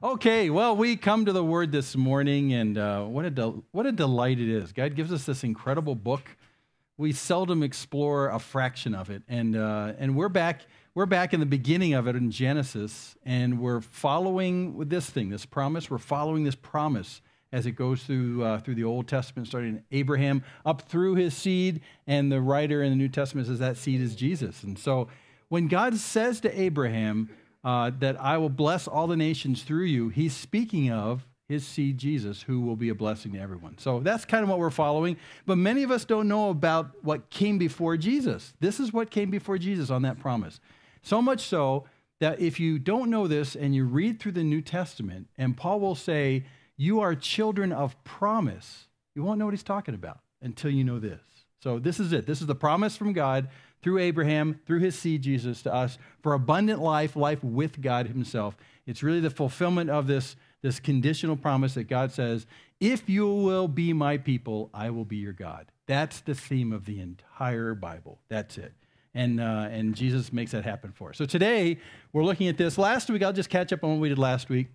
Okay, well, we come to the Word this morning, and what a delight it is. God gives us this incredible book. We seldom explore a fraction of it, and we're back in the beginning of it in Genesis, and we're following with this promise. We're following this promise as it goes through the Old Testament, starting in Abraham up through his seed, and the writer in the New Testament says that seed is Jesus. And so, when God says to Abraham that I will bless all the nations through you, he's speaking of his seed, Jesus, who will be a blessing to everyone. So that's kind of what we're following. But many of us don't know about what came before Jesus. This is what came before Jesus on that promise. So much so that if you don't know this and you read through the New Testament, and Paul will say, you are children of promise, you won't know what he's talking about until you know this. So this is it. This is the promise from God through Abraham, through his seed, Jesus, to us for abundant life with God himself. It's really the fulfillment of this conditional promise that God says, if you will be my people, I will be your God. That's the theme of the entire Bible. That's it. And Jesus makes that happen for us. So today, we're looking at this. Last week, I'll just catch up on what we did last week.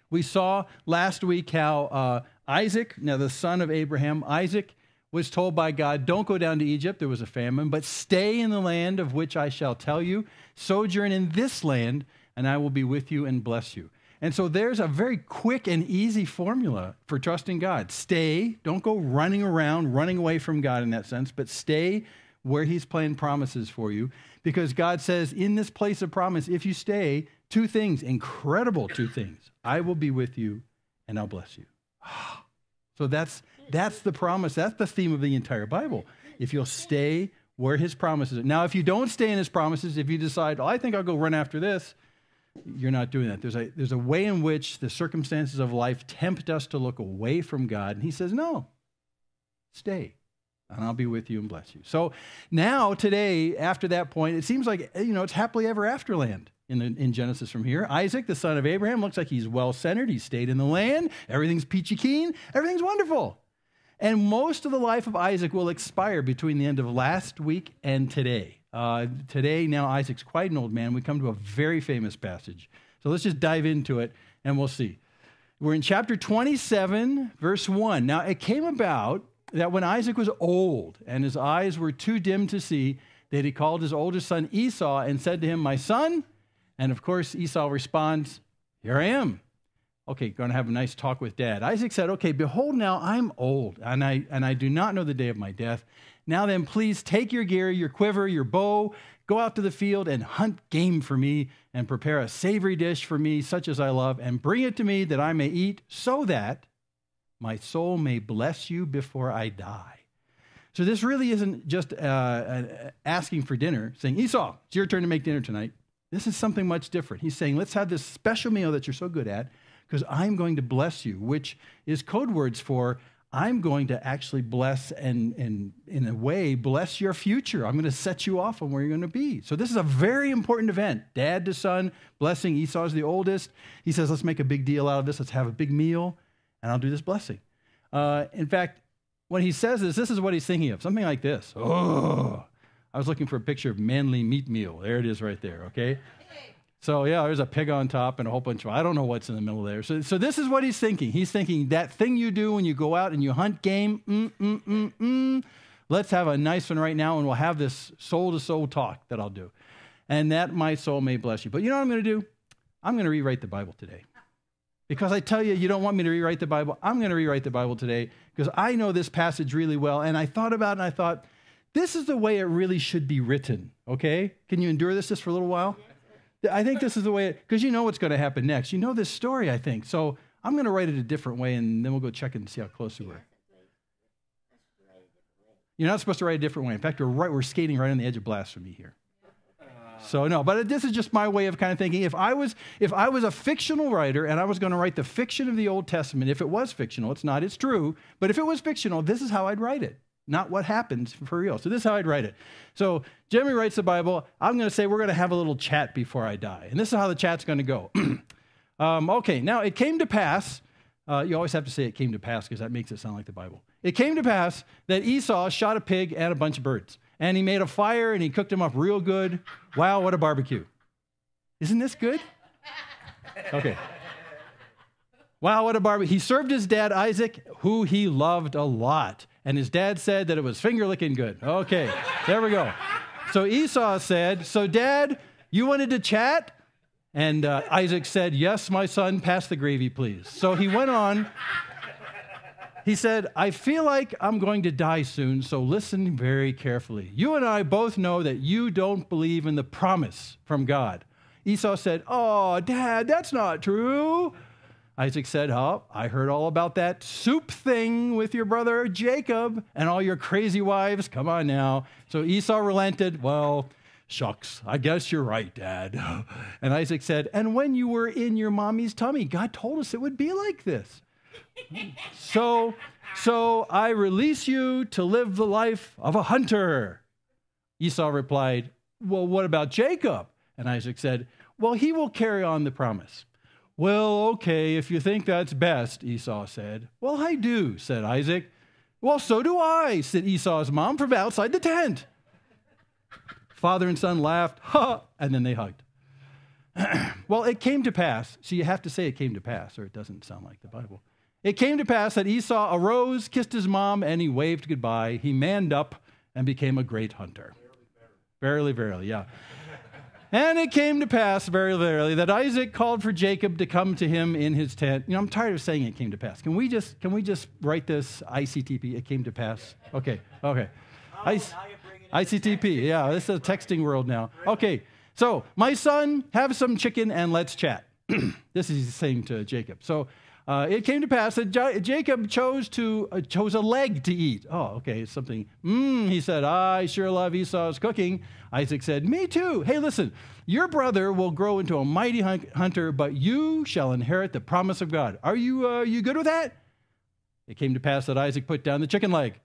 We saw last week how Isaac, now the son of Abraham, Isaac was told by God, don't go down to Egypt, there was a famine, but stay in the land of which I shall tell you, sojourn in this land, and I will be with you and bless you. And so there's a very quick and easy formula for trusting God. Stay, don't go running around, running away from God in that sense, but stay where he's playing promises for you, because God says in this place of promise, if you stay, two things, incredible two things. I will be with you and I'll bless you. So that's the promise. That's the theme of the entire Bible. If you'll stay where his promises are. Now, if you don't stay in his promises, if you decide, I think I'll go run after this, you're not doing that. There's a way in which the circumstances of life tempt us to look away from God. And he says, no, stay, and I'll be with you and bless you. So now, today, after that point, it seems like, it's happily ever after land. In Genesis from here. Isaac, the son of Abraham, looks like he's well-centered. He stayed in the land. Everything's peachy keen. Everything's wonderful. And most of the life of Isaac will expire between the end of last week and today. Today, now Isaac's quite an old man. We come to a very famous passage. So let's just dive into it, and we'll see. We're in chapter 27, verse 1. Now, it came about that when Isaac was old and his eyes were too dim to see, that he called his oldest son Esau and said to him, my son. And of course, Esau responds, here I am. Okay, going to have a nice talk with dad. Isaac said, okay, behold, now I'm old, and I do not know the day of my death. Now then, please take your gear, your quiver, your bow, go out to the field and hunt game for me, and prepare a savory dish for me, such as I love, and bring it to me that I may eat, so that my soul may bless you before I die. So this really isn't just asking for dinner, saying, Esau, it's your turn to make dinner tonight. This is something much different. He's saying, let's have this special meal that you're so good at, because I'm going to bless you, which is code words for I'm going to actually bless and in a way, bless your future. I'm going to set you off on where you're going to be. So this is a very important event. Dad to son, blessing. Esau's the oldest. He says, let's make a big deal out of this. Let's have a big meal, and I'll do this blessing. In fact, when he says this is what he's thinking of. Something like this. Oh, I was looking for a picture of manly meat meal. There it is right there, okay? So, yeah, there's a pig on top and a whole bunch of, I don't know what's in the middle there. So this is what he's thinking. He's thinking that thing you do when you go out and you hunt game, let's have a nice one right now, and we'll have this soul-to-soul talk that I'll do. And that my soul may bless you. But you know what I'm going to do? I'm going to rewrite the Bible today. Because I tell you, you don't want me to rewrite the Bible. I'm going to rewrite the Bible today because I know this passage really well. And I thought about it, and I thought, this is the way it really should be written, okay? Can you endure this just for a little while? I think this is the way, because you know what's going to happen next. You know this story, I think. So I'm going to write it a different way, and then we'll go check it and see how close we were. You're not supposed to write a different way. In fact, we're skating right on the edge of blasphemy here. So no, but this is just my way of kind of thinking. If I was a fictional writer and I was going to write the fiction of the Old Testament, if it was fictional, it's not, it's true, but if it was fictional, this is how I'd write it. Not what happens for real. So this is how I'd write it. So Jeremy writes the Bible. I'm going to say we're going to have a little chat before I die. And this is how the chat's going to go. Okay, now it came to pass. You always have to say it came to pass because that makes it sound like the Bible. It came to pass that Esau shot a pig and a bunch of birds. And he made a fire and he cooked them up real good. Wow, what a barbecue. Isn't this good? Okay. Wow, what a barbecue. He served his dad, Isaac, who he loved a lot. And his dad said that it was finger-licking good. Okay, there we go. So Esau said, so Dad, you wanted to chat? And Isaac said, yes, my son, pass the gravy, please. So he went on. He said, I feel like I'm going to die soon, so listen very carefully. You and I both know that you don't believe in the promise from God. Esau said, oh, Dad, that's not true. Isaac said, oh, I heard all about that soup thing with your brother Jacob and all your crazy wives. Come on now. So Esau relented. Well, shucks, I guess you're right, Dad. And Isaac said, and when you were in your mommy's tummy, God told us it would be like this. So I release you to live the life of a hunter. Esau replied, well, what about Jacob? And Isaac said, well, he will carry on the promise. Well, okay, if you think that's best, Esau said. Well, I do, said Isaac. Well, so do I, said Esau's mom from outside the tent. Father and son laughed, ha, and then they hugged. Well, it came to pass. So you have to say it came to pass, or it doesn't sound like the Bible. It came to pass that Esau arose, kissed his mom, and he waved goodbye. He manned up and became a great hunter. Verily, verily, yeah. And it came to pass, very verily, that Isaac called for Jacob to come to him in his tent. You know, I'm tired of saying it came to pass. Can we just write this ICTP? It came to pass. Okay. ICTP, yeah, this is a texting world now. Okay, so my son, have some chicken and let's chat. This is saying to Jacob. So it came to pass that Jacob chose a leg to eat. Oh, okay, something. He said, I sure love Esau's cooking. Isaac said, me too. Hey, listen, your brother will grow into a mighty hunter, but you shall inherit the promise of God. Are you good with that? It came to pass that Isaac put down the chicken leg.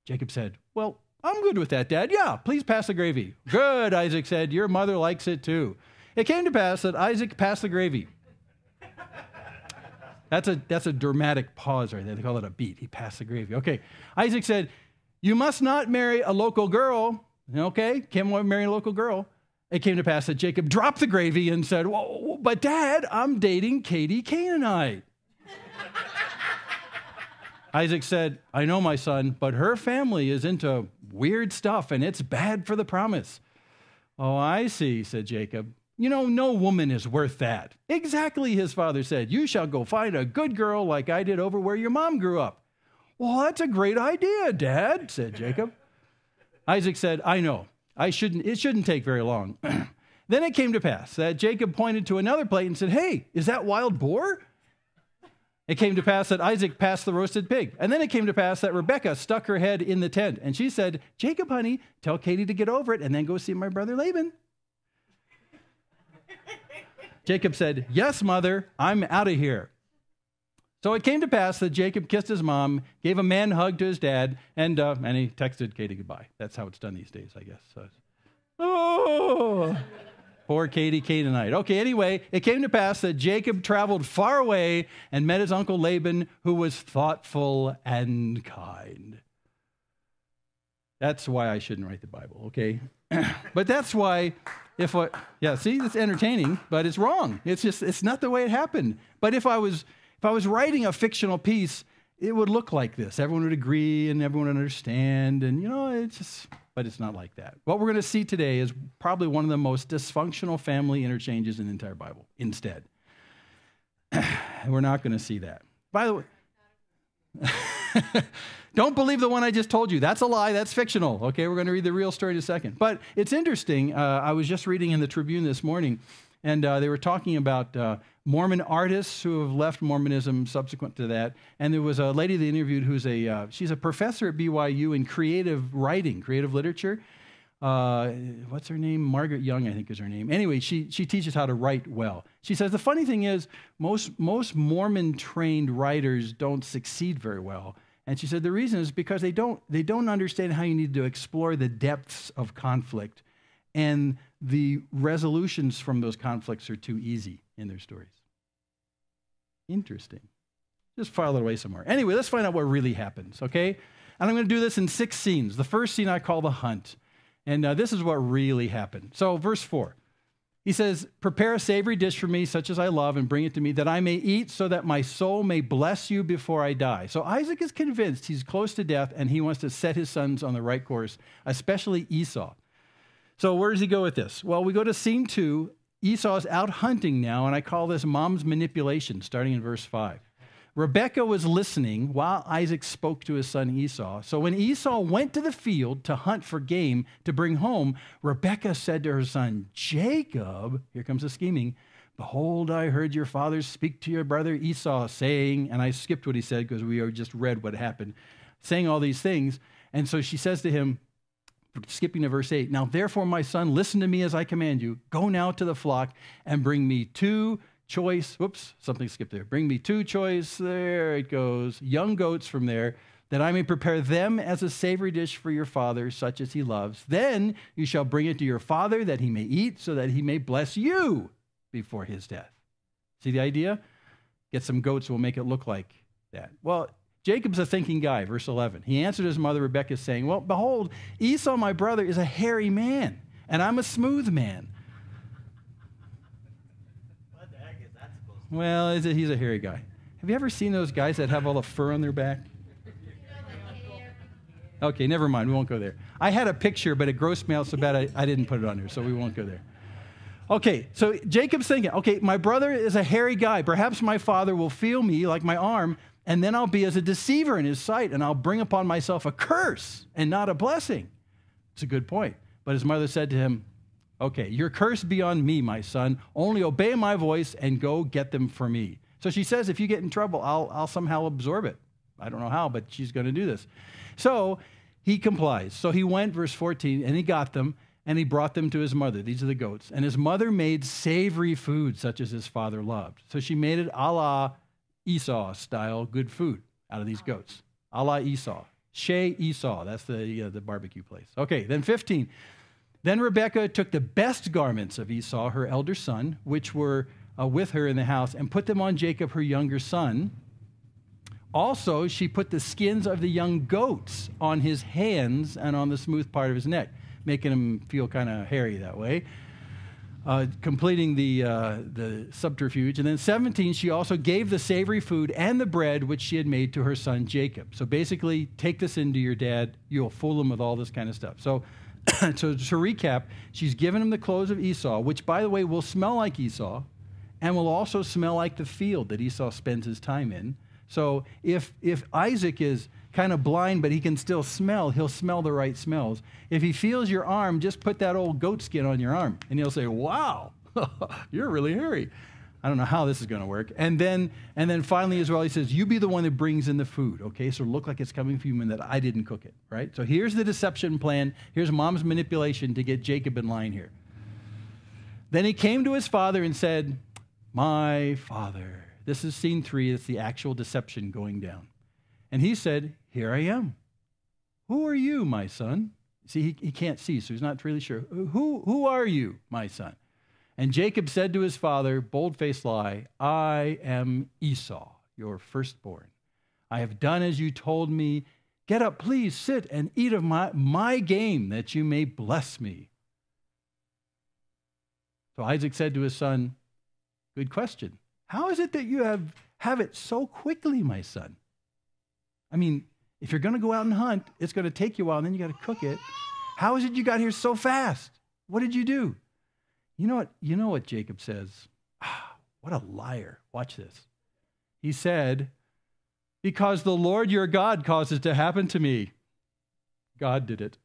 Jacob said, well, I'm good with that, Dad. Yeah, please pass the gravy. Good, Isaac said. Your mother likes it too. It came to pass that Isaac passed the gravy. That's a dramatic pause right there. They call it a beat. He passed the gravy. Okay. Isaac said, you must not marry a local girl. Okay. Can't marry a local girl. It came to pass that Jacob dropped the gravy and said, whoa, but Dad, I'm dating Katie Canaanite. Isaac said, I know, my son, but her family is into weird stuff and it's bad for the promise. Oh, I see, said Jacob. You know, no woman is worth that. Exactly, his father said. You shall go find a good girl like I did over where your mom grew up. Well, that's a great idea, Dad, said Jacob. Isaac said, I know. It shouldn't take very long. Then it came to pass that Jacob pointed to another plate and said, hey, is that wild boar? It came to pass that Isaac passed the roasted pig. And then it came to pass that Rebekah stuck her head in the tent. And she said, Jacob, honey, tell Katie to get over it and then go see my brother Laban. Jacob said, yes, mother, I'm out of here. So it came to pass that Jacob kissed his mom, gave a man hug to his dad, and he texted Katie goodbye. That's how it's done these days, I guess. So oh, poor Katie Canaanite. Okay, anyway, it came to pass that Jacob traveled far away and met his uncle Laban, who was thoughtful and kind. That's why I shouldn't write the Bible, okay? But that's why see, it's entertaining, but it's wrong. It's not the way it happened. But if I was writing a fictional piece, it would look like this. Everyone would agree and everyone would understand. And, but it's not like that. What we're going to see today is probably one of the most dysfunctional family interchanges in the entire Bible instead. We're not going to see that. By the way, don't believe the one I just told you. That's a lie. That's fictional. Okay, we're going to read the real story in a second. But it's interesting. I was just reading in the Tribune this morning, and they were talking about Mormon artists who have left Mormonism subsequent to that. And there was a lady they interviewed who's she's a professor at BYU in creative writing, creative literature. What's her name? Margaret Young, I think is her name. Anyway, she teaches how to write well. She says the funny thing is most Mormon-trained writers don't succeed very well. And she said the reason is because they don't understand how you need to explore the depths of conflict, and the resolutions from those conflicts are too easy in their stories. Interesting. Just file it away somewhere. Anyway, let's find out what really happens, okay? And I'm going to do this in 6 scenes. The first scene I call the hunt. And this is what really happened. So verse 4. He says, prepare a savory dish for me, such as I love, and bring it to me, that I may eat, so that my soul may bless you before I die. So Isaac is convinced he's close to death, and he wants to set his sons on the right course, especially Esau. So where does he go with this? Well, we go to scene 2. Esau's out hunting now, and I call this mom's manipulation, starting in verse 5. Rebekah was listening while Isaac spoke to his son Esau. So when Esau went to the field to hunt for game to bring home, Rebekah said to her son, Jacob, here comes the scheming, behold, I heard your father speak to your brother Esau, saying, and I skipped what he said because we just read what happened, saying all these things. And so she says to him, skipping to verse 8, now therefore, my son, listen to me as I command you. Go now to the flock and bring me 2 choice, something skipped there. Bring me 2 choice, there it goes, young goats from there, that I may prepare them as a savory dish for your father, such as he loves. Then you shall bring it to your father, that he may eat, so that he may bless you before his death. See the idea? Get some goats, we'll make it look like that. Well, Jacob's a thinking guy, verse 11. He answered his mother Rebekah, saying, well, behold, Esau, my brother, is a hairy man, and I'm a smooth man. Well, he's a hairy guy. Have you ever seen those guys that have all the fur on their back? Okay, never mind. We won't go there. I had a picture, but it grossed me out so bad I didn't put it on there, so we won't go there. Okay, so Jacob's thinking, okay, my brother is a hairy guy. Perhaps my father will feel me like my arm, and then I'll be as a deceiver in his sight, and I'll bring upon myself a curse and not a blessing. It's a good point. But his mother said to him, okay, your curse be on me, my son. Only obey my voice and go get them for me. So she says, if you get in trouble, I'll somehow absorb it. I don't know how, but she's going to do this. So he complies. So he went, verse 14, and he got them, and he brought them to his mother. These are the goats. And his mother made savory food, such as his father loved. So she made it a la Esau style, good food out of these goats. A la Esau. Chez Esau. That's the barbecue place. Okay, then 15. Then Rebekah took the best garments of Esau, her elder son, which were with her in the house, and put them on Jacob, her younger son. Also, she put the skins of the young goats on his hands and on the smooth part of his neck, making him feel kind of hairy that way, completing the subterfuge. And then 17, she also gave the savory food and the bread which she had made to her son Jacob. So basically, take this into your dad. You'll fool him with all this kind of stuff. So to recap, she's given him the clothes of Esau, which, by the way, will smell like Esau and will also smell like the field that Esau spends his time in. So if Isaac is kind of blind, but he can still smell, he'll smell the right smells. If he feels your arm, just put that old goat skin on your arm, and he'll say, wow, you're really hairy. I don't know how this is going to work. And then finally as well, he says, you be the one that brings in the food, okay? So look like it's coming from you and that I didn't cook it, right? So here's the deception plan. Here's mom's manipulation to get Jacob in line here. Then he came to his father and said, my father. This is scene 3. It's the actual deception going down. And he said, here I am. Who are you, my son? See, he can't see, so he's not really sure. Who are you, my son? And Jacob said to his father, bold-faced lie, I am Esau, your firstborn. I have done as you told me. Get up, please, sit and eat of my game, that you may bless me. So Isaac said to his son, good question. How is it that you have it so quickly, my son? I mean, if you're going to go out and hunt, it's going to take you a while, and then you got to cook it. How is it you got here so fast? What did you do? You know what Jacob says? What a liar. Watch this. He said, because the Lord your God caused it to happen to me. God did it.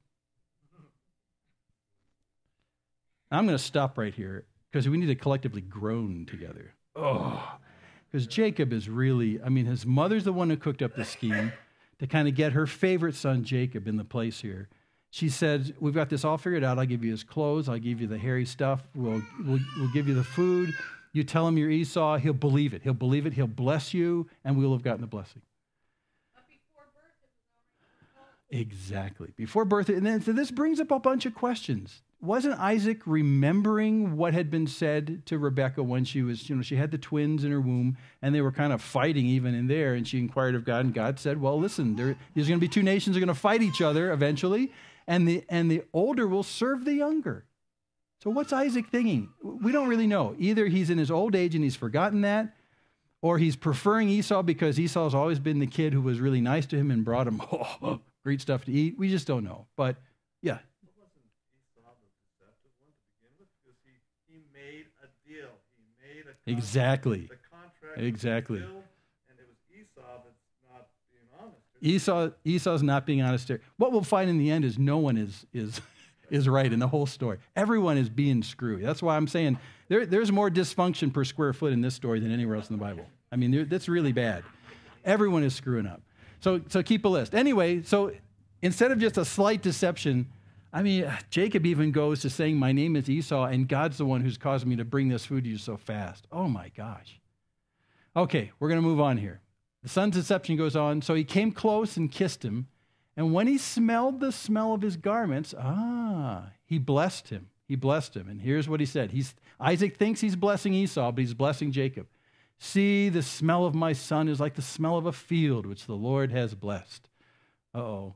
I'm going to stop right here because we need to collectively groan together. Oh, because Jacob is really, his mother's the one who cooked up the scheme to kind of get her favorite son, Jacob, in the place here. She said, we've got this all figured out. I'll give you his clothes. I'll give you the hairy stuff. We'll give you the food. You tell him you're Esau. He'll believe it. He'll believe it. He'll bless you, and we'll have gotten the blessing. But before birth, it was already Exactly. Before birth. And then so this brings up a bunch of questions. Wasn't Isaac remembering what had been said to Rebekah when she was, she had the twins in her womb, and they were kind of fighting even in there, and she inquired of God, and God said, well, listen, there's going to be 2 nations that are going to fight each other eventually, and the older will serve the younger. So what's Isaac thinking? We don't really know. Either he's in his old age and he's forgotten that, or he's preferring Esau because Esau's always been the kid who was really nice to him and brought him great stuff to eat. We just don't know. But yeah. Wasn't Esau the deceptive one to begin with? Because he made a deal. He made a contract. Exactly. The contract Exactly. was fulfilled, and it was Esau that's not being honest. Esau's not being honest there. What we'll find in the end is no one is right in the whole story. Everyone is being screwed. That's why I'm saying there's more dysfunction per square foot in this story than anywhere else in the Bible. I mean, that's really bad. Everyone is screwing up. So keep a list. Anyway, so instead of just a slight deception, I mean, Jacob even goes to saying, my name is Esau, and God's the one who's caused me to bring this food to you so fast. Oh, my gosh. Okay, we're going to move on here. The son's deception goes on. So he came close and kissed him. And when he smelled the smell of his garments, he blessed him. He blessed him. And here's what he said. Isaac thinks he's blessing Esau, but he's blessing Jacob. See, the smell of my son is like the smell of a field, which the Lord has blessed. Uh-oh.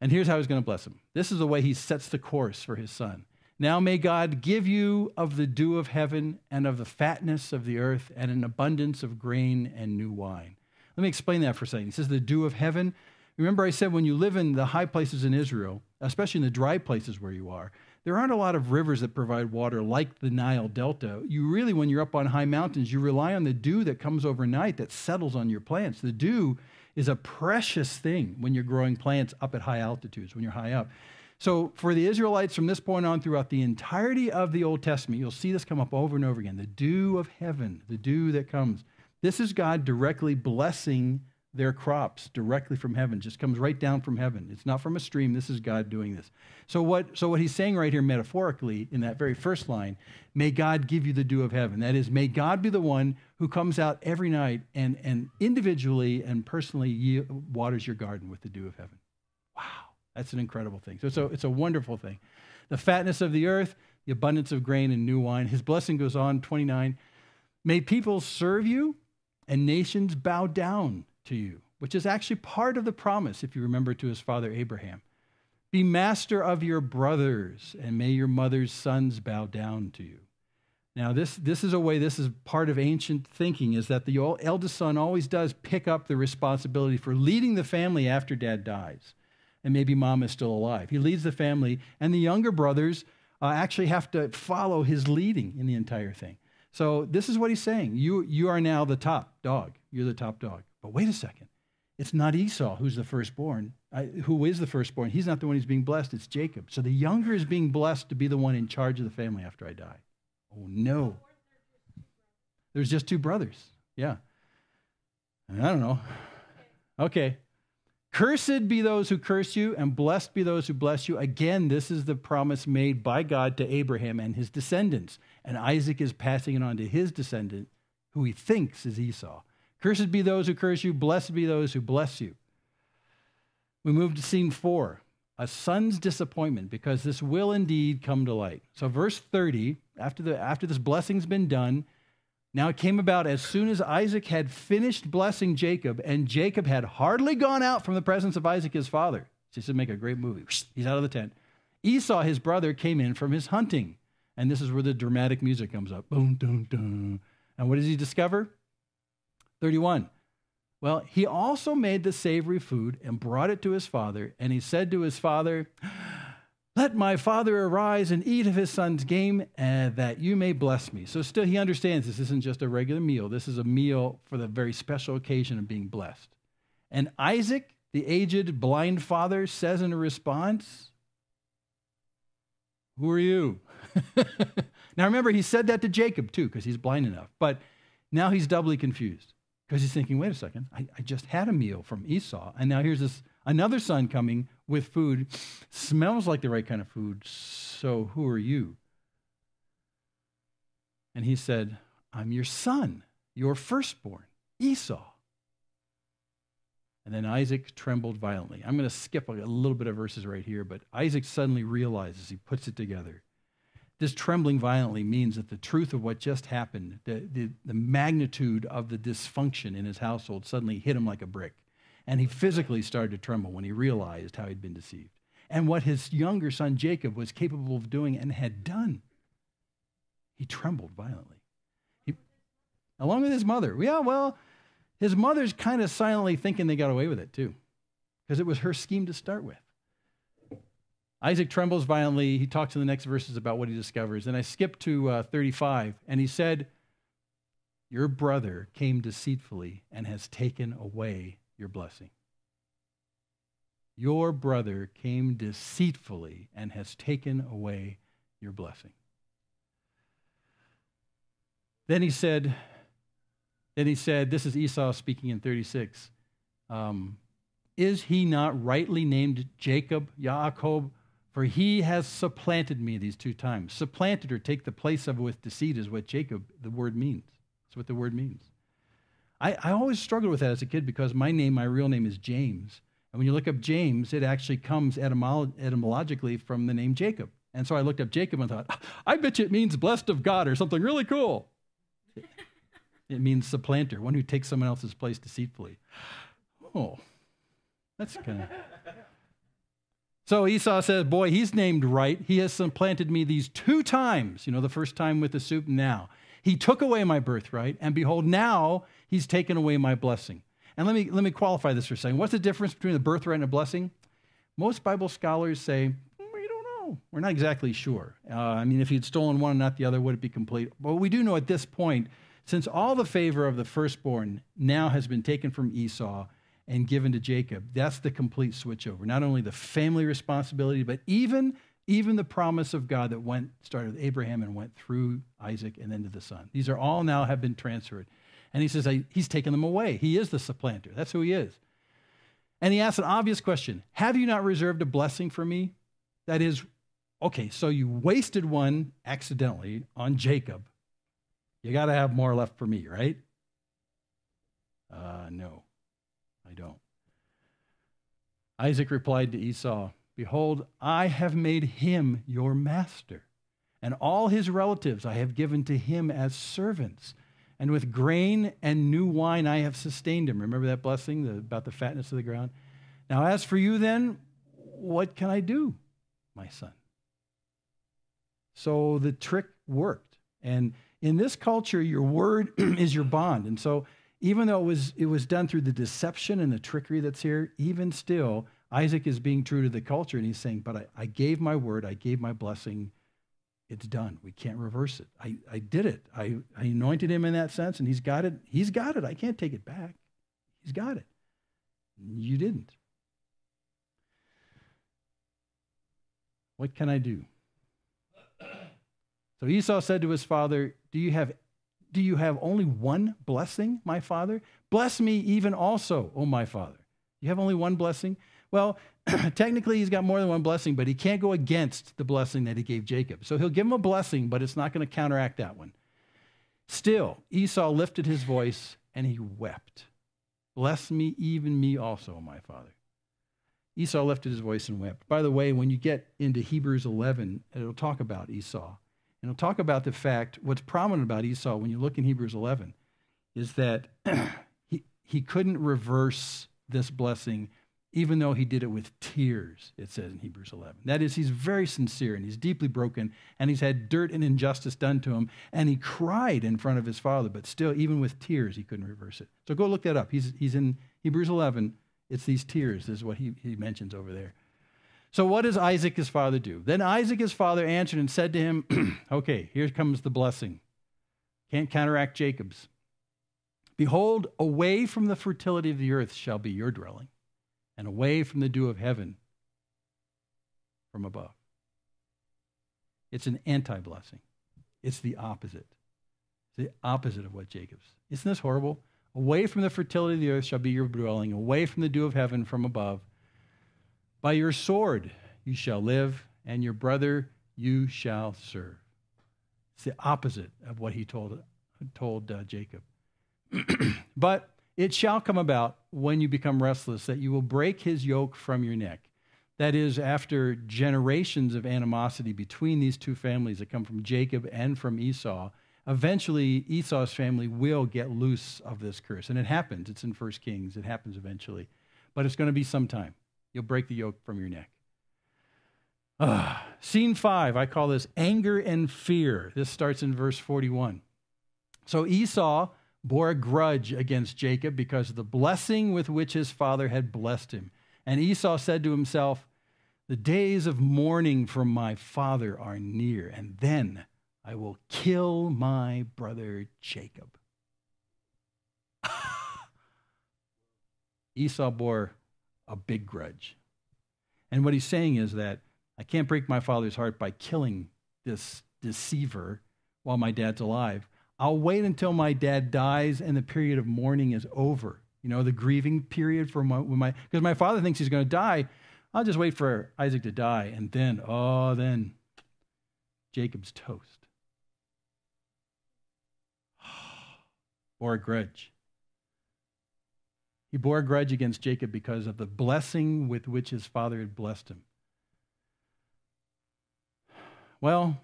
And here's how he's going to bless him. This is the way he sets the course for his son. Now may God give you of the dew of heaven and of the fatness of the earth and an abundance of grain and new wine. Let me explain that for a second. He says the dew of heaven. Remember I said when you live in the high places in Israel, especially in the dry places where you are, there aren't a lot of rivers that provide water like the Nile Delta. You really, when you're up on high mountains, you rely on the dew that comes overnight that settles on your plants. The dew is a precious thing when you're growing plants up at high altitudes, when you're high up. So for the Israelites from this point on throughout the entirety of the Old Testament, you'll see this come up over and over again. The dew of heaven, the dew that comes. This is God directly blessing their crops directly from heaven. Just comes right down from heaven. It's not from a stream. This is God doing this. So what he's saying right here metaphorically in that very first line, may God give you the dew of heaven. That is, may God be the one who comes out every night and individually and personally waters your garden with the dew of heaven. Wow, that's an incredible thing. So it's a wonderful thing. The fatness of the earth, the abundance of grain and new wine. His blessing goes on, 29. May people serve you and nations bow down to you, which is actually part of the promise, if you remember, to his father Abraham. Be master of your brothers, and may your mother's sons bow down to you. Now, this is part of ancient thinking, is that the eldest son always does pick up the responsibility for leading the family after dad dies, and maybe mom is still alive. He leads the family, and the younger brothers actually have to follow his leading in the entire thing. So this is what he's saying. You are now the top dog. You're the top dog. But wait a second. It's not Esau who's the firstborn. Who is the firstborn? He's not the one who's being blessed. It's Jacob. So the younger is being blessed to be the one in charge of the family after I die. Oh, no. There's just two brothers. Yeah. I don't know. Okay. Cursed be those who curse you, and blessed be those who bless you. Again, this is the promise made by God to Abraham and his descendants. And Isaac is passing it on to his descendant, who he thinks is Esau. Cursed be those who curse you, blessed be those who bless you. We move to scene 4, a son's disappointment, because this will indeed come to light. So verse 30, after this blessing's been done, now it came about as soon as Isaac had finished blessing Jacob, and Jacob had hardly gone out from the presence of Isaac his father. This would make a great movie. He's out of the tent. Esau, his brother, came in from his hunting. And this is where the dramatic music comes up. Boom, dun, dun. And what does he discover? 31. Well, he also made the savory food and brought it to his father. And he said to his father, let my father arise and eat of his son's game, that you may bless me. So still he understands this isn't just a regular meal. This is a meal for the very special occasion of being blessed. And Isaac, the aged blind father, says in response, who are you? Now remember, he said that to Jacob too, because he's blind enough. But now he's doubly confused, because he's thinking, wait a second, I just had a meal from Esau, and now here's this another son coming with food. Smells like the right kind of food, so who are you? And he said, I'm your son, your firstborn, Esau. And then Isaac trembled violently. I'm going to skip a little bit of verses right here, but Isaac suddenly realizes, he puts it together. This trembling violently means that the truth of what just happened, the magnitude of the dysfunction in his household suddenly hit him like a brick. And he physically started to tremble when he realized how he'd been deceived. And what his younger son Jacob was capable of doing and had done. He trembled violently. Along with his mother. Yeah, well, his mother's kind of silently thinking they got away with it too, because it was her scheme to start with. Isaac trembles violently. He talks in the next verses about what he discovers. And I skip to 35, and he said, your brother came deceitfully and has taken away your blessing. Your brother came deceitfully and has taken away your blessing. Then he said, this is Esau speaking in 36, is he not rightly named Jacob, Yaakov? For he has supplanted me these 2 times. Supplanted or take the place of with deceit is what Jacob, the word means. That's what the word means. I always struggled with that as a kid because my real name is James. And when you look up James, it actually comes etymologically from the name Jacob. And so I looked up Jacob and thought, I bet you it means blessed of God or something really cool. It means supplanter, one who takes someone else's place deceitfully. Oh, that's kind of... So Esau says, boy, he's named right. He has supplanted me these 2 times. The first time with the soup, now. He took away my birthright, and behold, now he's taken away my blessing. And let me qualify this for a second. What's the difference between a birthright and a blessing? Most Bible scholars say, we don't know. We're not exactly sure. If he'd stolen one and not the other, would it be complete? But we do know at this point, since all the favor of the firstborn now has been taken from Esau and given to Jacob, that's the complete switchover. Not only the family responsibility, but even the promise of God that started with Abraham and went through Isaac and then to the son. These are all now have been transferred. And he says, he's taken them away. He is the supplanter. That's who he is. And he asks an obvious question. Have you not reserved a blessing for me? That is, okay, so you wasted one accidentally on Jacob. You got to have more left for me, right? No, I don't. Isaac replied to Esau, behold, I have made him your master, and all his relatives I have given to him as servants. And with grain and new wine I have sustained him. Remember that blessing about the fatness of the ground? Now as for you then, what can I do, my son? So the trick worked. And in this culture, your word is your bond. And so even though it was done through the deception and the trickery that's here, even still, Isaac is being true to the culture. And he's saying, but I gave my word, I gave my blessing. It's done. We can't reverse it. I did it. I anointed him in that sense, and he's got it. He's got it. I can't take it back. He's got it. You didn't. What can I do? So Esau said to his father, do you have only one blessing, my father? Bless me even also, O my father. You have only one blessing? Well, technically he's got more than one blessing, but he can't go against the blessing that he gave Jacob. So he'll give him a blessing, but it's not going to counteract that one. Still, Esau lifted his voice and he wept. Bless me, even me also, my father. Esau lifted his voice and wept. By the way, when you get into Hebrews 11, it'll talk about Esau. And it'll talk about the fact, what's prominent about Esau when you look in Hebrews 11 is that he couldn't reverse this blessing even though he did it with tears, it says in Hebrews 11. That is, he's very sincere and he's deeply broken and he's had dirt and injustice done to him and he cried in front of his father, but still, even with tears, he couldn't reverse it. So go look that up. He's in Hebrews 11. It's these tears. This is what he mentions over there. So what does Isaac, his father, do? Then Isaac, his father, answered and said to him, okay, here comes the blessing. Can't counteract Jacob's. Behold, away from the fertility of the earth shall be your dwelling, and away from the dew of heaven from above. It's an anti-blessing. It's the opposite. It's the opposite of what Jacob's. Isn't this horrible? Away from the fertility of the earth shall be your dwelling, away from the dew of heaven from above. By your sword you shall live, and your brother you shall serve. It's the opposite of what he told Jacob. But it shall come about when you become restless that you will break his yoke from your neck. That is, after generations of animosity between these two families that come from Jacob and from Esau, eventually Esau's family will get loose of this curse. And it happens. It's in 1 Kings. It happens eventually. But it's going to be some time. You'll break the yoke from your neck. Scene 5, I call this anger and fear. This starts in verse 41. So Esau bore a grudge against Jacob because of the blessing with which his father had blessed him. And Esau said to himself, the days of mourning for my father are near, and then I will kill my brother Jacob. Esau bore a big grudge. And what he's saying is that I can't break my father's heart by killing this deceiver while my dad's alive. I'll wait until my dad dies and the period of mourning is over. You know, the grieving period for because my father thinks he's going to die. I'll just wait for Isaac to die. And then Jacob's toast. Bore a grudge. He bore a grudge against Jacob because of the blessing with which his father had blessed him. Well,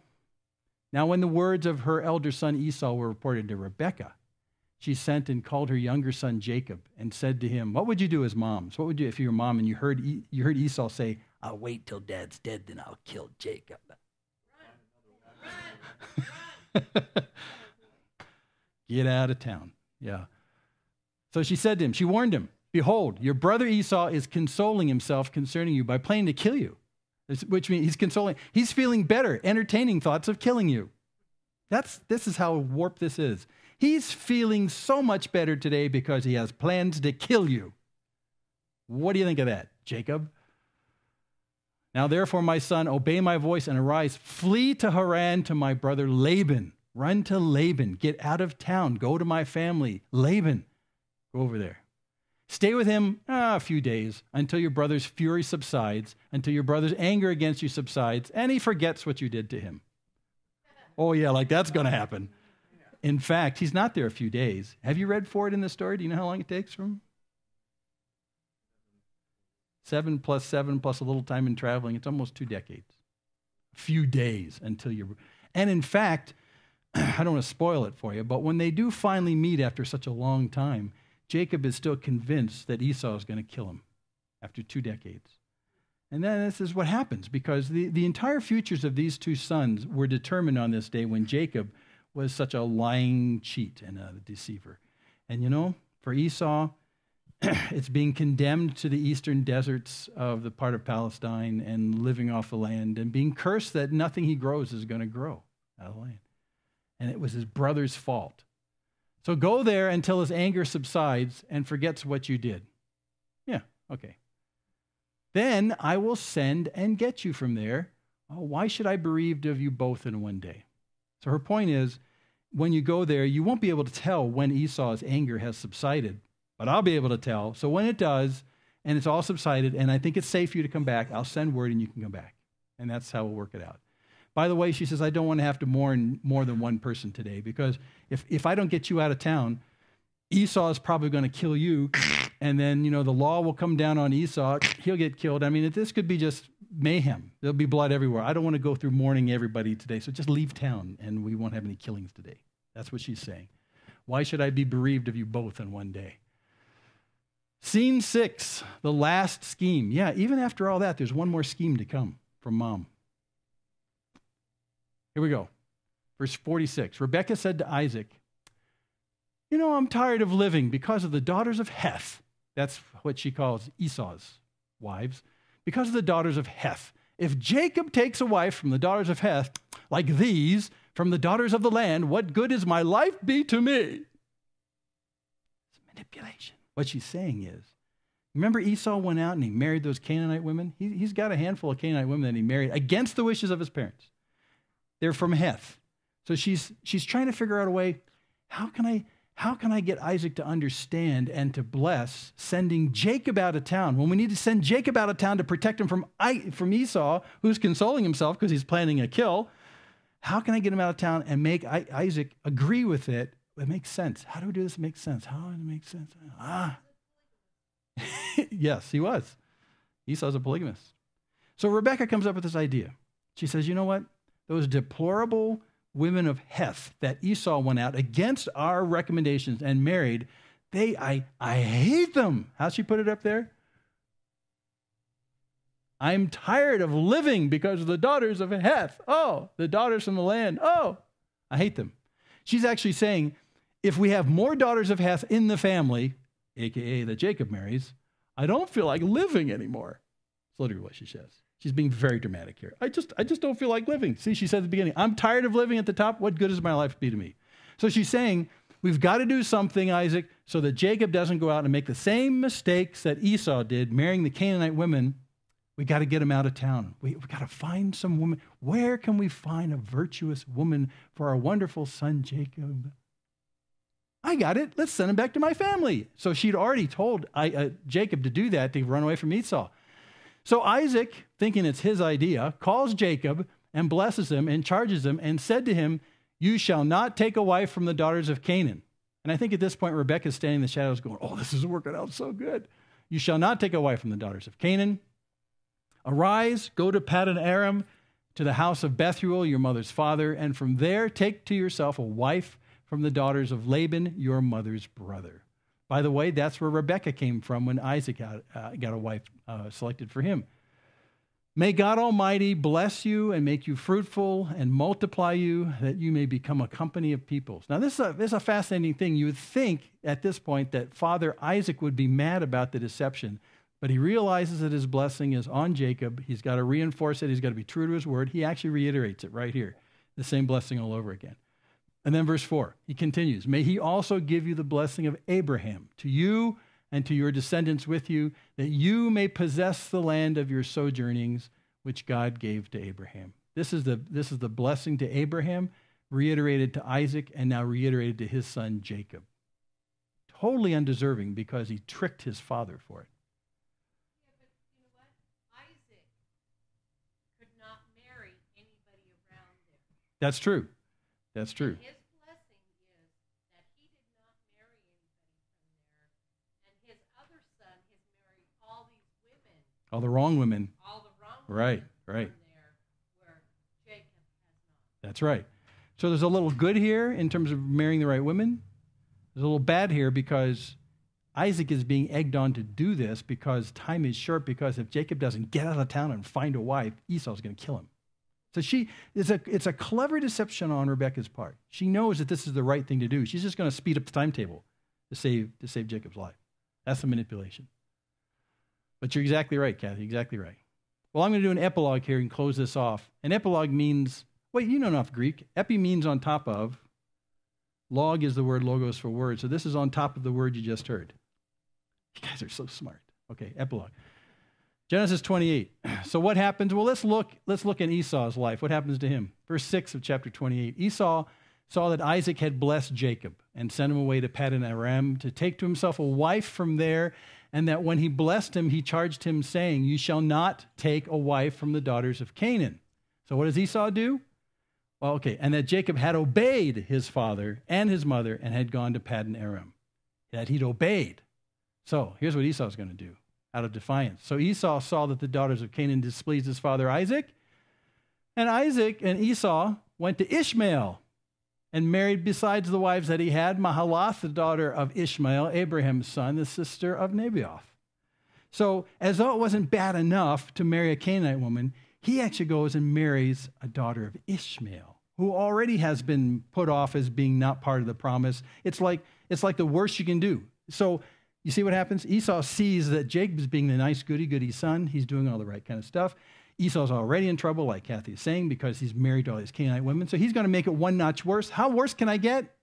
now when the words of her elder son Esau were reported to Rebekah, she sent and called her younger son Jacob and said to him, what would you do as moms? What would you if you were mom and you heard Esau say, I'll wait till dad's dead, then I'll kill Jacob. Get out of town. Yeah. So she said to him, she warned him, behold, your brother Esau is consoling himself concerning you by planning to kill you. Which means he's feeling better, entertaining thoughts of killing you. This is how warped this is. He's feeling so much better today because he has plans to kill you. What do you think of that, Jacob? Now therefore, my son, obey my voice and arise, flee to Haran to my brother Laban. Run to Laban, get out of town, go to my family. Laban, go over there. Stay with him a few days until your brother's fury subsides, until your brother's anger against you subsides, and he forgets what you did to him. Oh, yeah, like that's going to happen. In fact, he's not there a few days. Have you read forward in the story? Do you know how long it takes from 7 plus 7 plus a little time in traveling? It's almost 2 decades. A few days until you're... And in fact, I don't want to spoil it for you, but when they do finally meet after such a long time, Jacob is still convinced that Esau is going to kill him after 2 decades. And then this is what happens, because the entire futures of these 2 sons were determined on this day when Jacob was such a lying cheat and a deceiver. And you know, for Esau, it's being condemned to the eastern deserts of the part of Palestine and living off the land and being cursed that nothing he grows is going to grow out of the land. And it was his brother's fault. So go there until his anger subsides and forgets what you did. Yeah, okay. Then I will send and get you from there. Oh, why should I be bereaved of you both in one day? So her point is, when you go there, you won't be able to tell when Esau's anger has subsided, but I'll be able to tell. So when it does, and it's all subsided, and I think it's safe for you to come back, I'll send word and you can come back. And that's how we'll work it out. By the way, she says, I don't want to have to mourn more than one person today, because if I don't get you out of town, Esau is probably going to kill you, and then, you know, the law will come down on Esau. He'll get killed. I mean, this could be just mayhem. There'll be blood everywhere. I don't want to go through mourning everybody today, so just leave town, and we won't have any killings today. That's what she's saying. Why should I be bereaved of you both in one day? Scene 6, the last scheme. Yeah, even after all that, there's one more scheme to come from mom. Here we go. Verse 46. Rebekah said to Isaac, you know, I'm tired of living because of the daughters of Heth. That's what she calls Esau's wives. Because of the daughters of Heth. If Jacob takes a wife from the daughters of Heth, like these, from the daughters of the land, what good is my life be to me? It's manipulation. What she's saying is, remember Esau went out and he married those Canaanite women? He's got a handful of Canaanite women that he married against the wishes of his parents. They're from Heth. So she's trying to figure out a way, how can I get Isaac to understand and to bless sending Jacob out of town when we need to send Jacob out of town to protect him from Esau, who's consoling himself because he's planning a kill? How can I get him out of town and make Isaac agree with it? It makes sense. How do we do this? It makes sense. How does it make sense? Yes, he was. Esau's a polygamist. So Rebekah comes up with this idea. She says, you know what? Those deplorable women of Heth that Esau went out against our recommendations and married, I hate them. How'd she put it up there? I'm tired of living because of the daughters of Heth. Oh, the daughters from the land. Oh, I hate them. She's actually saying, if we have more daughters of Heth in the family, a.k.a. that Jacob marries, I don't feel like living anymore. That's literally what she says. She's being very dramatic here. I just don't feel like living. See, she said at the beginning, I'm tired of living at the top. What good does my life be to me? So she's saying, we've got to do something, Isaac, so that Jacob doesn't go out and make the same mistakes that Esau did, marrying the Canaanite women. We got to get him out of town. We got to find some woman. Where can we find a virtuous woman for our wonderful son, Jacob? I got it. Let's send him back to my family. So she'd already told Jacob to do that, to run away from Esau. So Isaac, thinking it's his idea, calls Jacob and blesses him and charges him and said to him, you shall not take a wife from the daughters of Canaan. And I think at this point, Rebekah's standing in the shadows going, oh, this is working out so good. You shall not take a wife from the daughters of Canaan. Arise, go to Paddan Aram, to the house of Bethuel, your mother's father, and from there take to yourself a wife from the daughters of Laban, your mother's brother. By the way, that's where Rebekah came from when Isaac got a wife selected for him. May God Almighty bless you and make you fruitful and multiply you, that you may become a company of peoples. Now, this is a fascinating thing. You would think at this point that Father Isaac would be mad about the deception, but he realizes that his blessing is on Jacob. He's got to reinforce it. He's got to be true to his word. He actually reiterates it right here, the same blessing all over again. And then verse 4, he continues, may he also give you the blessing of Abraham, to you and to your descendants with you, that you may possess the land of your sojournings, which God gave to Abraham. This is the blessing to Abraham, reiterated to Isaac, and now reiterated to his son Jacob. Totally undeserving because he tricked his father for it. Yeah, but you know what? Isaac could not marry anybody around there. That's true. That's true. And his blessing is that he did not marry anybody from there, and his other son has married all these women, All the wrong women. all the wrong Right, women right. from there, where Jacob has not. That's right. So there's a little good here in terms of marrying the right women. There's a little bad here because Isaac is being egged on to do this because time is short, because if Jacob doesn't get out of town and find a wife, Esau's going to kill him. So it's a clever deception on Rebekah's part. She knows that this is the right thing to do. She's just going to speed up the timetable to save Jacob's life. That's the manipulation. But you're exactly right, Kathy, exactly right. Well, I'm going to do an epilogue here and close this off. An epilogue means, wait, you know enough Greek. Epi means on top of. Log is the word logos for word. So this is on top of the word you just heard. You guys are so smart. Okay, epilogue. Genesis 28. So what happens? Well, let's look at Esau's life. What happens to him? Verse 6 of chapter 28. Esau saw that Isaac had blessed Jacob and sent him away to Paddan Aram to take to himself a wife from there, and that when he blessed him, he charged him, saying, you shall not take a wife from the daughters of Canaan. So what does Esau do? Well, okay, and that Jacob had obeyed his father and his mother and had gone to Paddan Aram. That he'd obeyed. So here's what Esau's going to do out of defiance. So Esau saw that the daughters of Canaan displeased his father Isaac, and Isaac and Esau went to Ishmael and married, besides the wives that he had, Mahalath, the daughter of Ishmael, Abraham's son, the sister of Nebaioth. So as though it wasn't bad enough to marry a Canaanite woman, he actually goes and marries a daughter of Ishmael, who already has been put off as being not part of the promise. It's like the worst you can do. So you see what happens? Esau sees that Jacob's being the nice goody-goody son. He's doing all the right kind of stuff. Esau's already in trouble, like Kathy is saying, because he's married to all these Canaanite women. So he's going to make it one notch worse. How worse can I get?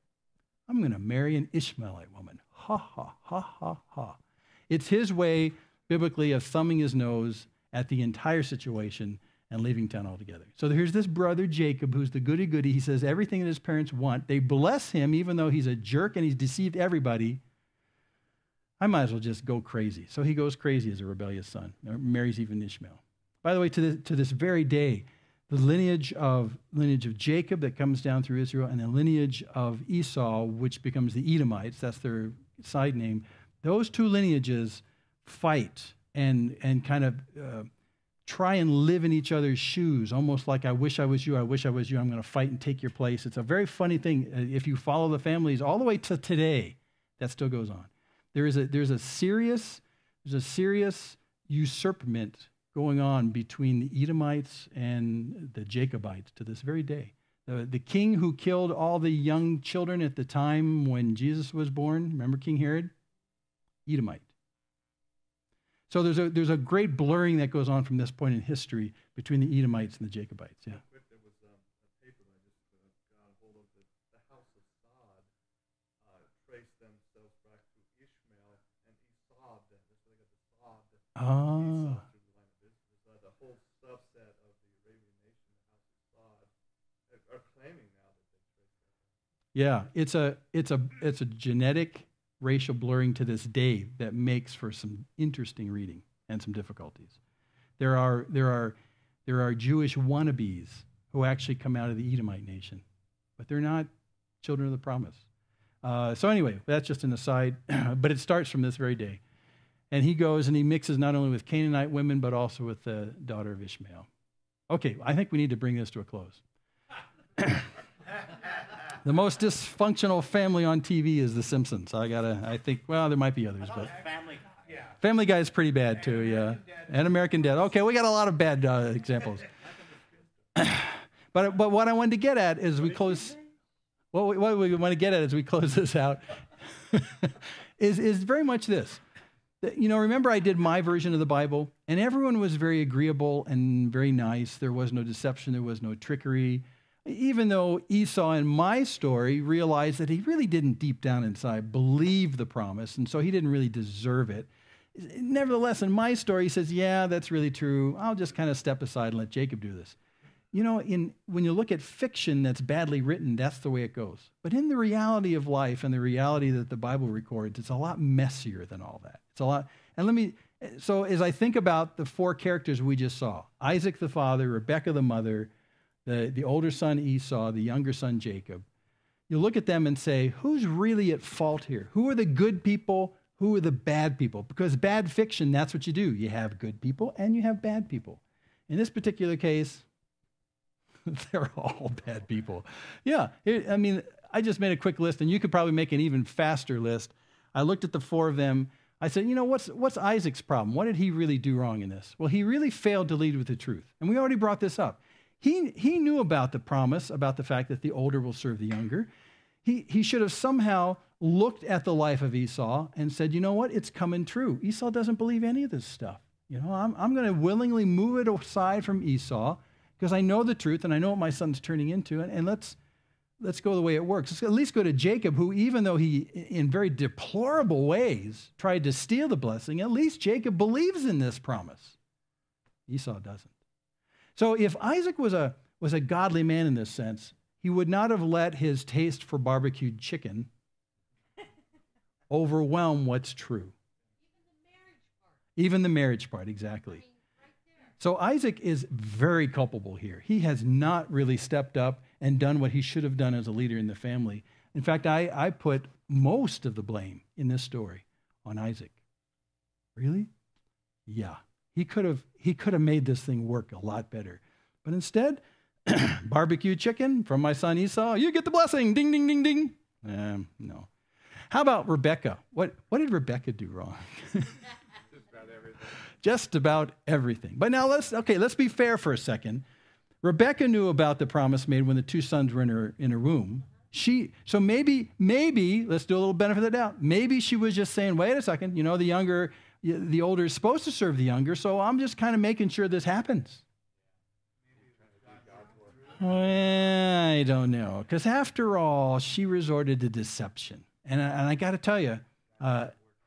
I'm going to marry an Ishmaelite woman. Ha, ha, ha, ha, ha. It's his way, biblically, of thumbing his nose at the entire situation and leaving town altogether. So here's this brother, Jacob, who's the goody-goody. He says everything that his parents want. They bless him, even though he's a jerk and he's deceived everybody. I might as well just go crazy. So he goes crazy as a rebellious son, or marries even Ishmael. By the way, to this very day, the lineage of Jacob that comes down through Israel and the lineage of Esau, which becomes the Edomites, that's their side name, those two lineages fight and kind of try and live in each other's shoes, almost like, I wish I was you, I'm going to fight and take your place. It's a very funny thing. If you follow the families all the way to today, that still goes on. There's a serious usurpment going on between the Edomites and the Jacobites to this very day. The king who killed all the young children at the time when Jesus was born, remember King Herod? Edomite. So there's a great blurring that goes on from this point in history between the Edomites and the Jacobites. Yeah. There was a paper that I just got a hold of that the house of Sod traced themselves back to Ishmael and Esau. That's where they got the Sod. Ah. Esau through the line of business. The whole subset of the Arabian nation, the house of Sod, are claiming now that they traced that. Yeah, it's a genetic racial blurring to this day that makes for some interesting reading and some difficulties. There are Jewish wannabes who actually come out of the Edomite nation, but they're not children of the promise. So anyway, that's just an aside, but it starts from this very day. And he goes and he mixes not only with Canaanite women, but also with the daughter of Ishmael. Okay, I think we need to bring this to a close. The most dysfunctional family on TV is The Simpsons. I think, well, there might be others, but Family Guy is pretty bad too, yeah. And American Dad. Okay, we got a lot of bad examples. But what I wanted to get at is we close. What we want to get at as we close this out is very much this. Remember I did my version of the Bible, and everyone was very agreeable and very nice. There was no deception. There was no trickery. Even though Esau in my story realized that he really didn't deep down inside believe the promise, and so he didn't really deserve it. Nevertheless, in my story, he says, yeah, that's really true. I'll just kind of step aside and let Jacob do this. When you look at fiction that's badly written, that's the way it goes. But in the reality of life and the reality that the Bible records, it's a lot messier than all that. It's a lot. And so as I think about the four characters we just saw, Isaac the father, Rebekah the mother, the older son Esau, the younger son Jacob, you look at them and say, who's really at fault here? Who are the good people? Who are the bad people? Because bad fiction, that's what you do. You have good people and you have bad people. In this particular case, they're all bad people. Yeah, I just made a quick list, and you could probably make an even faster list. I looked at the four of them. I said, what's Isaac's problem? What did he really do wrong in this? Well, he really failed to lead with the truth. And we already brought this up. He knew about the promise, about the fact that the older will serve the younger. He should have somehow looked at the life of Esau and said, you know what, it's coming true. Esau doesn't believe any of this stuff. I'm going to willingly move it aside from Esau because I know the truth and I know what my son's turning into, and let's go the way it works. Let's at least go to Jacob, who, even though he, in very deplorable ways, tried to steal the blessing, at least Jacob believes in this promise. Esau doesn't. So if Isaac was a godly man in this sense, he would not have let his taste for barbecued chicken overwhelm what's true. Even the marriage part, exactly. So Isaac is very culpable here. He has not really stepped up and done what he should have done as a leader in the family. In fact, I put most of the blame in this story on Isaac. Really? Yeah. He could have made this thing work a lot better. But instead, barbecue chicken from my son Esau, you get the blessing. Ding, ding, ding, ding. No. How about Rebekah? What did Rebekah do wrong? Just about everything. But now let's be fair for a second. Rebekah knew about the promise made when the two sons were in a room. So maybe, let's do a little benefit of the doubt. Maybe she was just saying, wait a second, the older is supposed to serve the younger, so I'm just kind of making sure this happens. I don't know, because after all, she resorted to deception. And I got to tell you,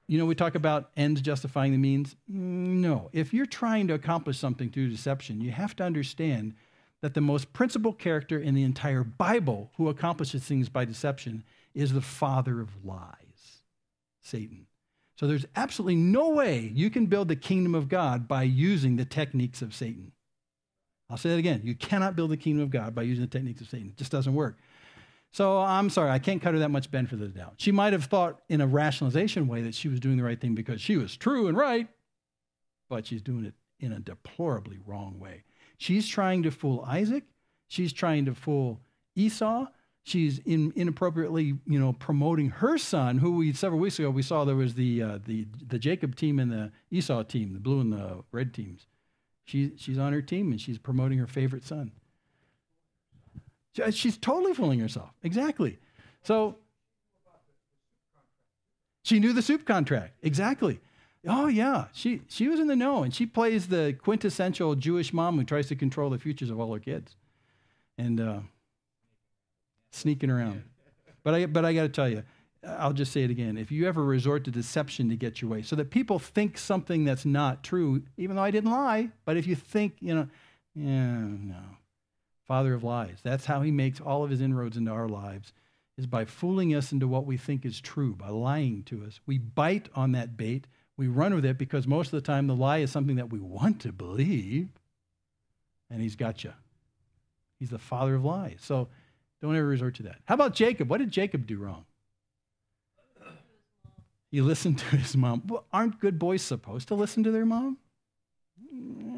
we talk about ends justifying the means. No. If you're trying to accomplish something through deception, you have to understand that the most principal character in the entire Bible who accomplishes things by deception is the father of lies, Satan. So there's absolutely no way you can build the kingdom of God by using the techniques of Satan. I'll say that again. You cannot build the kingdom of God by using the techniques of Satan. It just doesn't work. So I'm sorry, I can't cut her that much benefit of the doubt. She might have thought in a rationalization way that she was doing the right thing because she was true and right, but she's doing it in a deplorably wrong way. She's trying to fool Isaac. She's trying to fool Esau. She's inappropriately, promoting her son, who several weeks ago we saw there was the Jacob team and the Esau team, the blue and the red teams. She's on her team, and she's promoting her favorite son. She's totally fooling herself. Exactly. So she knew the soup contract. Exactly. Oh, yeah. She was in the know, and she plays the quintessential Jewish mom who tries to control the futures of all her kids and sneaking around. But I got to tell you, I'll just say it again. If you ever resort to deception to get your way, so that people think something that's not true, even though I didn't lie, but if you think, no. Father of lies. That's how he makes all of his inroads into our lives, is by fooling us into what we think is true, by lying to us. We bite on that bait. We run with it because most of the time the lie is something that we want to believe, and he's got you. He's the father of lies. So don't ever resort to that. How about Jacob? What did Jacob do wrong? He listened to his mom. Well, aren't good boys supposed to listen to their mom?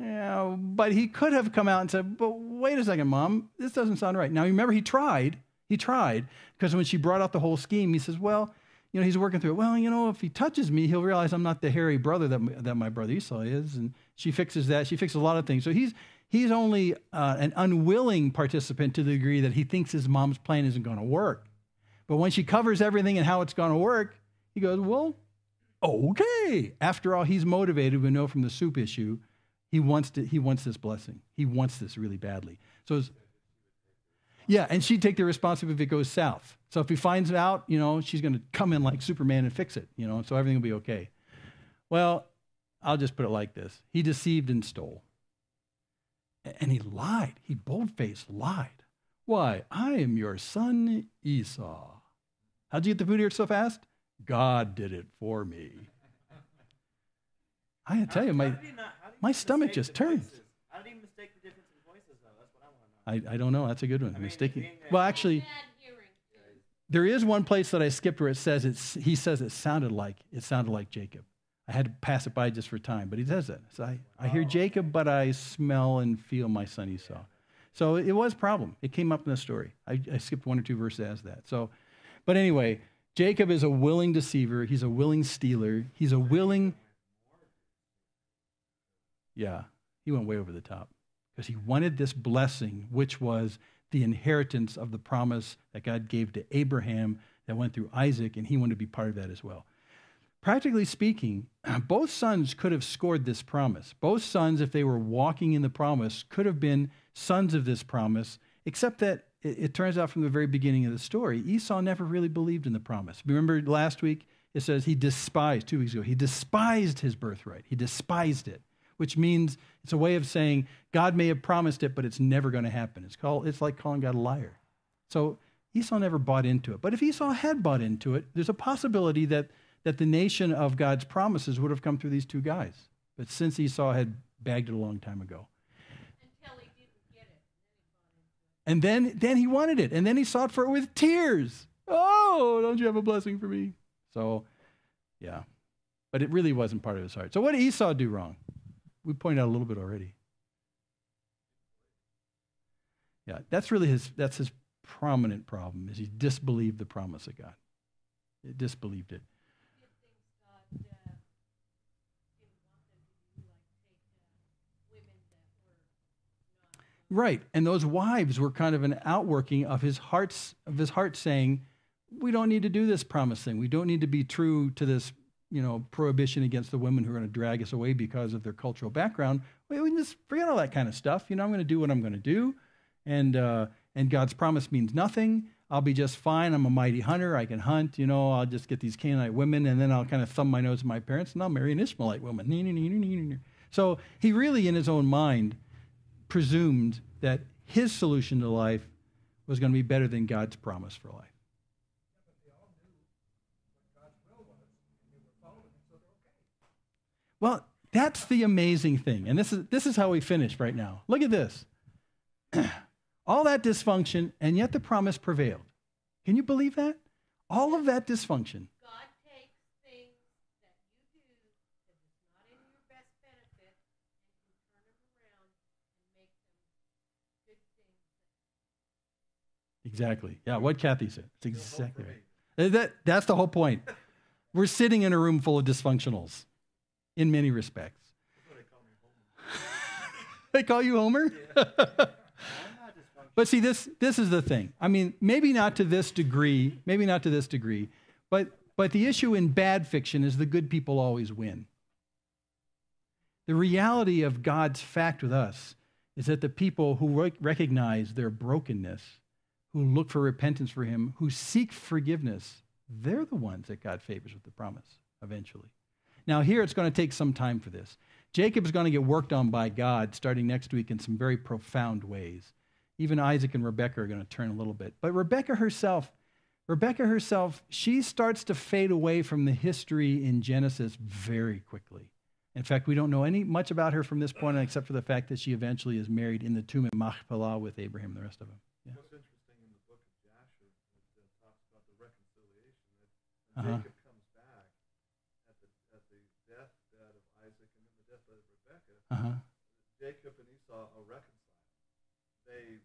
Yeah, but he could have come out and said, but wait a second, Mom, this doesn't sound right. Now, remember, he tried, because when she brought out the whole scheme, he says, well, he's working through it. Well, if he touches me, he'll realize I'm not the hairy brother that my brother Esau is. And she fixes that. She fixes a lot of things. So he's only an unwilling participant to the degree that he thinks his mom's plan isn't going to work. But when she covers everything and how it's going to work, he goes, well, okay. After all, he's motivated. We know from the soup issue, he wants this blessing. He wants this really badly. So, and she'd take the responsibility if it goes south. So if he finds out, she's going to come in like Superman and fix it, so everything will be okay. Well, I'll just put it like this. He deceived and stole. And he lied. He bold-faced lied. Why? I am your son Esau. How'd you get the food here so fast? God did it for me. I tell you, my stomach just turns. How did he mistake the difference in voices, though? That's what I want to know. I don't know. That's a good one. Mistaking. Well, actually, there is one place that I skipped where it says he says it sounded like Jacob. I had to pass it by just for time, but he does that. So I hear Jacob, but I smell and feel my son Esau. So it was a problem. It came up in the story. I skipped one or two verses as that. So, but anyway, Jacob is a willing deceiver. He's a willing stealer. He's a willing. Yeah, he went way over the top because he wanted this blessing, which was the inheritance of the promise that God gave to Abraham that went through Isaac, and he wanted to be part of that as well. Practically speaking, both sons could have scored this promise. Both sons, if they were walking in the promise, could have been sons of this promise, except that it turns out from the very beginning of the story, Esau never really believed in the promise. Remember last week, it says 2 weeks ago, he despised his birthright. He despised it, which means it's a way of saying God may have promised it, but it's never going to happen. It's like calling God a liar. So Esau never bought into it. But if Esau had bought into it, there's a possibility that the nation of God's promises would have come through these two guys. But since Esau had bagged it a long time ago. Until he didn't get it. And then he wanted it. And then he sought for it with tears. Oh, don't you have a blessing for me? So, yeah. But it really wasn't part of his heart. So what did Esau do wrong? We pointed out a little bit already. Yeah, that's his prominent problem, is he disbelieved the promise of God. He disbelieved it. Right, and those wives were kind of an outworking of his heart saying, we don't need to do this promise thing. We don't need to be true to this, prohibition against the women who are going to drag us away because of their cultural background. We can just forget all that kind of stuff. I'm going to do what I'm going to do, and God's promise means nothing. I'll be just fine. I'm a mighty hunter. I can hunt. I'll just get these Canaanite women, and then I'll kind of thumb my nose at my parents, and I'll marry an Ishmaelite woman. So he really, in his own mind, presumed that his solution to life was going to be better than God's promise for life. Well, that's the amazing thing. And this is how we finish right now. Look at this. All that dysfunction, and yet the promise prevailed. Can you believe that? All of that dysfunction. God takes things that you do that is not in your best benefit and can turn them around and make them good things. Exactly. Yeah, what Kathy said. It's exactly right. That's the whole point. We're sitting in a room full of dysfunctionals in many respects. They call you Homer? I'm not dysfunctional. But see, this is the thing. I mean, maybe not to this degree, but the issue in bad fiction is the good people always win. The reality of God's fact with us is that the people who recognize their brokenness, who look for repentance for him, who seek forgiveness, they're the ones that God favors with the promise eventually. Now here it's going to take some time for this. Jacob is going to get worked on by God starting next week in some very profound ways. Even Isaac and Rebekah are going to turn a little bit. But Rebekah herself, she starts to fade away from the history in Genesis very quickly. In fact, we don't know much about her from this point on except for the fact that she eventually is married in the tomb at Machpelah with Abraham and the rest of them. Yeah. What's interesting in the book of Jasher is it talks about the reconciliation. That when Jacob comes back at the deathbed of Isaac and then the deathbed of Rebekah, Jacob and Esau are reconciled. They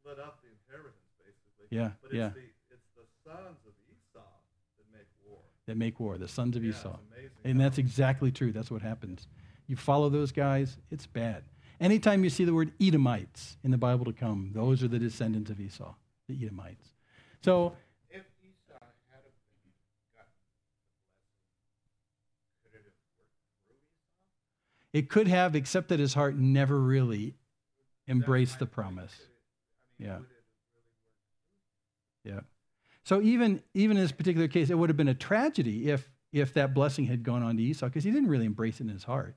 split up the inheritance basically. Yeah. But it's the sons of Esau that make war. The sons of Esau. It's amazing. And that's exactly true. That's what happens. You follow those guys, it's bad. Anytime you see the word Edomites in the Bible to come, those are the descendants of Esau, the Edomites. So, if Esau had gotten the blessing, could it have worked through Esau? it could have, except that his heart never really embraced the promise. Yeah. Yeah. So even in this particular case, it would have been a tragedy if that blessing had gone on to Esau, because he didn't really embrace it in his heart.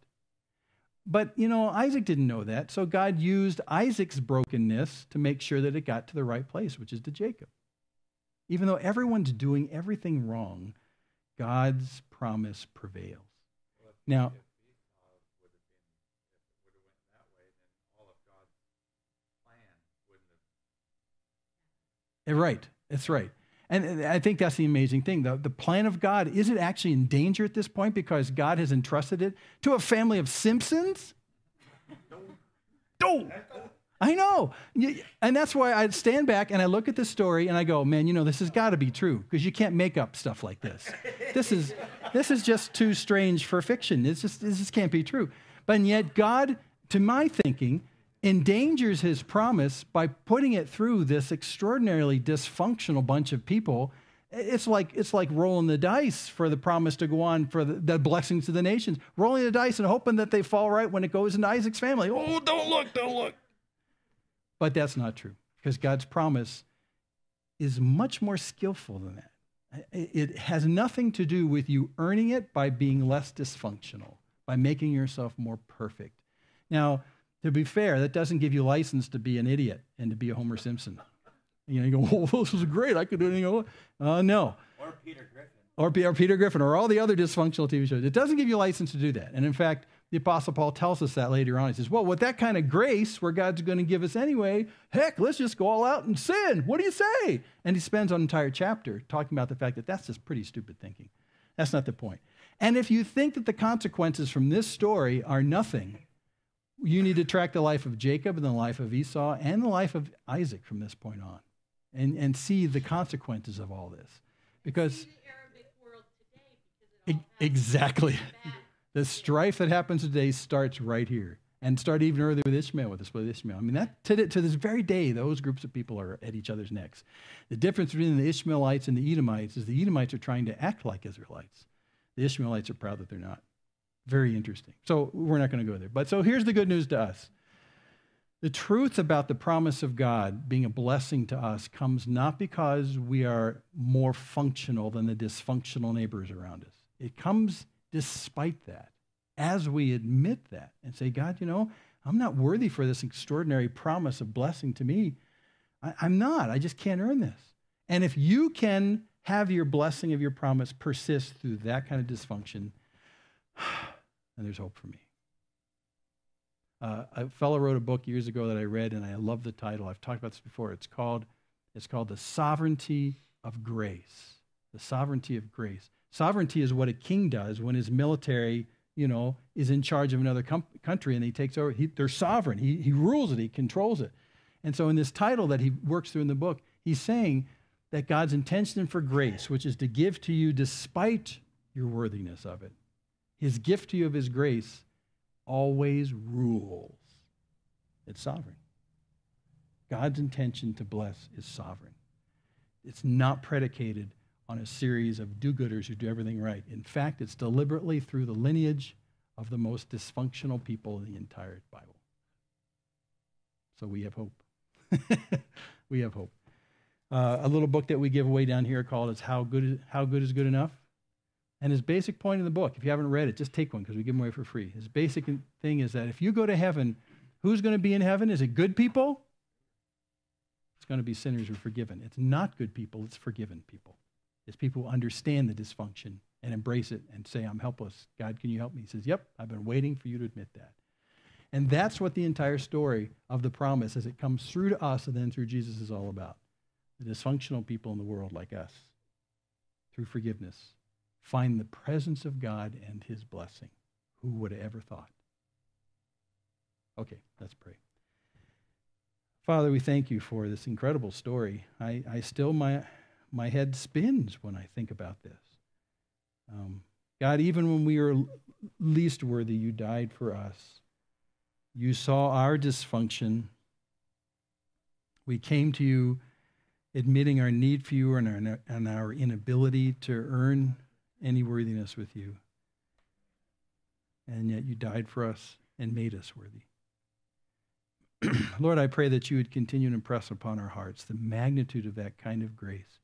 But, Isaac didn't know that. So God used Isaac's brokenness to make sure that it got to the right place, which is to Jacob. Even though everyone's doing everything wrong, God's promise prevails. Now, If Esau would have went that way, then all of God's plan wouldn't have. right, that's right. And I think that's the amazing thing. The plan of God, is it actually in danger at this point because God has entrusted it to a family of Simpsons? No. I know. And that's why I stand back and I look at this story and I go, man, this has got to be true, because you can't make up stuff like this. This is just too strange for fiction. This just can't be true. But yet God, to my thinking, endangers his promise by putting it through this extraordinarily dysfunctional bunch of people. It's like rolling the dice for the promise to go on for the blessings to the nations. Rolling the dice and hoping that they fall right when it goes into Isaac's family. Oh, don't look. But that's not true, because God's promise is much more skillful than that. It has nothing to do with you earning it by being less dysfunctional, by making yourself more perfect. Now, to be fair, that doesn't give you license to be an idiot and to be a Homer Simpson. You go, oh, this is great. I could do anything. No. Or Peter Griffin. Or Peter Griffin, or all the other dysfunctional TV shows. It doesn't give you license to do that. And in fact, the Apostle Paul tells us that later on. He says, well, with that kind of grace where God's going to give us anyway, heck, let's just go all out and sin. What do you say? And he spends an entire chapter talking about the fact that that's just pretty stupid thinking. That's not the point. And if you think that the consequences from this story are nothing, you need to track the life of Jacob and the life of Esau and the life of Isaac from this point on and see the consequences of all this. Because See the Arabic world today, because it all exactly. bad. The strife that happens today starts right here, and started even earlier with Ishmael, with the split of Ishmael. I mean, that to this very day, those groups of people are at each other's necks. The difference between the Ishmaelites and the Edomites is the Edomites are trying to act like Israelites. The Ishmaelites are proud that they're not. Very interesting. So we're not going to go there. But so here's the good news to us. The truth about the promise of God being a blessing to us comes not because we are more functional than the dysfunctional neighbors around us. It comes despite that, as we admit that and say, God, I'm not worthy for this extraordinary promise of blessing to me. I'm not. I just can't earn this. And if you can have your blessing of your promise persist through that kind of dysfunction, then there's hope for me. A fellow wrote a book years ago that I read, and I love the title. I've talked about this before. It's called The Sovereignty of Grace. The Sovereignty of Grace. Sovereignty is what a king does when his military, is in charge of another country and he takes over. They're sovereign. He rules it. He controls it. And so in this title that he works through in the book, he's saying that God's intention for grace, which is to give to you despite your worthiness of it, his gift to you of his grace always rules. It's sovereign. God's intention to bless is sovereign. It's not predicated on a series of do-gooders who do everything right. In fact, it's deliberately through the lineage of the most dysfunctional people in the entire Bible. So we have hope. We have hope. A little book that we give away down here called is How Good is Good Enough? And his basic point in the book, if you haven't read it, just take one because we give them away for free. His basic thing is that if you go to heaven, who's going to be in heaven? Is it good people? It's going to be sinners who are forgiven. It's not good people, it's forgiven people. It's people who understand the dysfunction and embrace it and say, I'm helpless. God, can you help me? He says, yep, I've been waiting for you to admit that. And that's what the entire story of the promise, as it comes through to us and then through Jesus, is all about. The dysfunctional people in the world like us, through forgiveness, find the presence of God and his blessing. Who would have ever thought? Okay, let's pray. Father, we thank you for this incredible story. I still, my head spins when I think about this. God, even when we were least worthy, you died for us. You saw our dysfunction. We came to you admitting our need for you and our inability to earn any worthiness with you. And yet you died for us and made us worthy. Lord, I pray that you would continue to impress upon our hearts the magnitude of that kind of grace,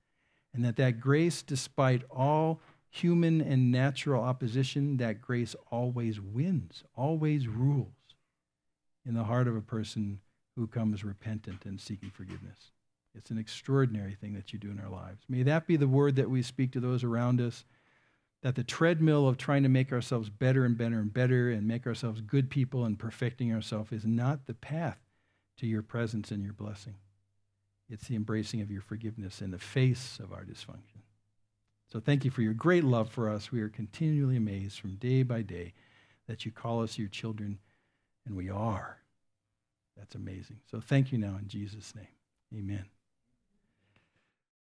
and that grace, despite all human and natural opposition, that grace always wins, always rules in the heart of a person who comes repentant and seeking forgiveness. It's an extraordinary thing that you do in our lives. May that be the word that we speak to those around us, that the treadmill of trying to make ourselves better and better and better and make ourselves good people and perfecting ourselves is not the path to your presence and your blessing. It's the embracing of your forgiveness in the face of our dysfunction. So thank you for your great love for us. We are continually amazed from day by day that you call us your children, and we are. That's amazing. So thank you now in Jesus' name. Amen.